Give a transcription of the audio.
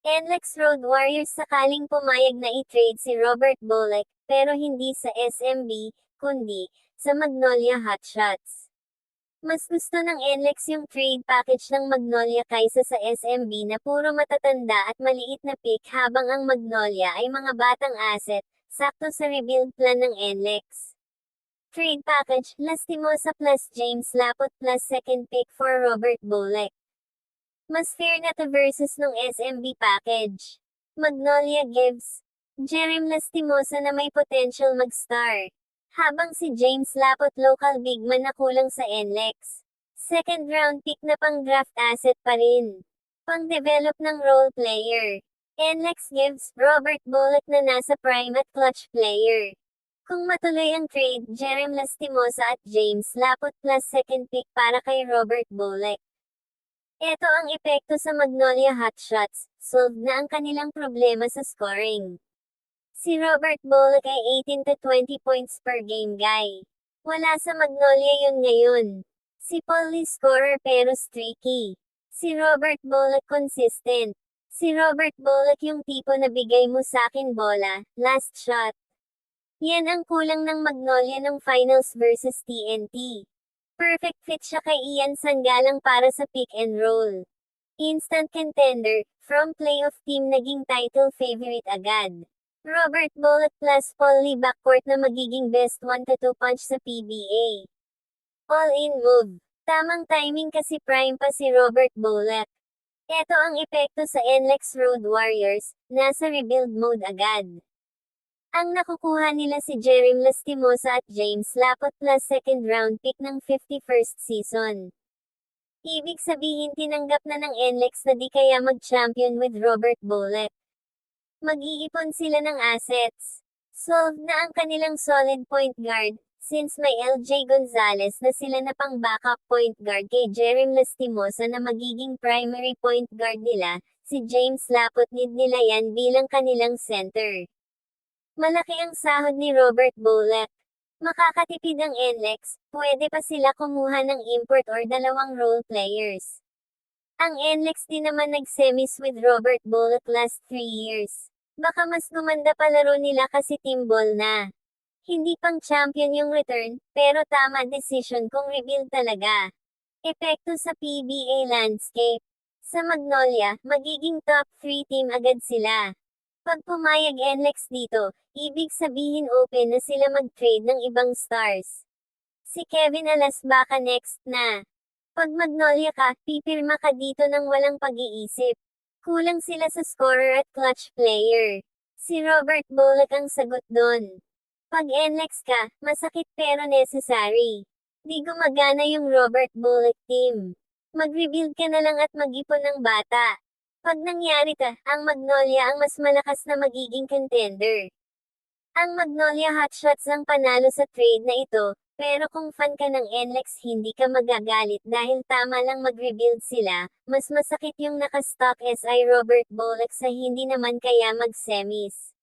NLEX Road Warriors sakaling pumayag na i-trade si Robert Bullock, pero hindi sa SMB, kundi sa Magnolia Hotshots. Mas gusto ng NLEX yung trade package ng Magnolia kaysa sa SMB na puro matatanda at maliit na pick habang ang Magnolia ay mga batang asset, sakto sa rebuild plan ng NLEX. Trade package, Lastimosa plus James Laput plus second pick for Robert Bullock. Mas fair na to versus nung SMB package. Magnolia gives Jerem Lastimosa na may potential mag-star. Habang si James Laput local bigman na kulang sa NLEX. Second round pick na pang draft asset pa rin. Pang-develop ng role player. NLEX gives Robert Bullock na nasa prime at clutch player. Kung matuloy ang trade, Jerem Lastimosa at James Laput plus second pick para kay Robert Bullock. Ito ang epekto sa Magnolia Hotshots, solved na ang kanilang problema sa scoring. Si Robert Bullock ay 18 to 20 points per game guy. Wala sa Magnolia yun ngayon. Si Paul Lee scorer pero streaky. Si Robert Bullock consistent. Si Robert Bullock yung tipo na bigay mo sakin bola, last shot. Yan ang kulang ng Magnolia ng finals versus TNT. Perfect fit siya kay Ian Sanggalang para sa pick and roll. Instant contender, from playoff team naging title favorite agad. Robert Bullock plus Paul Lee backcourt na magiging best 1-2 punch sa PBA. All-in move. Tamang timing kasi prime pa si Robert Bullock. Ito ang epekto sa NLEX Road Warriors, nasa rebuild mode agad. Ang nakukuha nila si Jerem Lastimosa at James Laput plus second round pick ng 51st season. Ibig sabihin tinanggap na ng NLEX na di kaya mag-champion with Robert Bullock. Mag-iipon sila ng assets. Solved na ang kanilang solid point guard, since may LJ Gonzalez na sila na pang backup point guard kay Jerem Lastimosa na magiging primary point guard nila, si James Laput need nila yan bilang kanilang center. Malaki ang sahod ni Robert Bullock. Makakatipid ang NLEX, pwede pa sila kumuha ng import or dalawang role players. Ang NLEX din naman nag-semis with Robert Bullock last 3 years. Baka mas gumanda palaro nila kasi team ball na. Hindi pang champion yung return, pero tama decision kung rebuild talaga. Epekto sa PBA landscape. Sa Magnolia, magiging top 3 team agad sila. Pag pumayag NLEX dito, ibig sabihin open na sila mag-trade ng ibang stars. Si Kevin Alas baka next na. Pag Magnolia ka, pipirma ka dito ng walang pag-iisip. Kulang sila sa scorer at clutch player. Si Robert Bullock ang sagot doon. Pag NLEX ka, masakit pero necessary. Di gumagana yung Robert Bullock team. Mag-rebuild ka na lang at mag-ipon ng bata. Pag nangyari ang Magnolia ang mas malakas na magiging contender. Ang Magnolia Hotshots ang panalo sa trade na ito, pero kung fan ka ng NLEX hindi ka magagalit dahil tama lang mag-rebuild sila, mas masakit yung nakastock SI Robert Bullock sa hindi naman kaya mag-semis.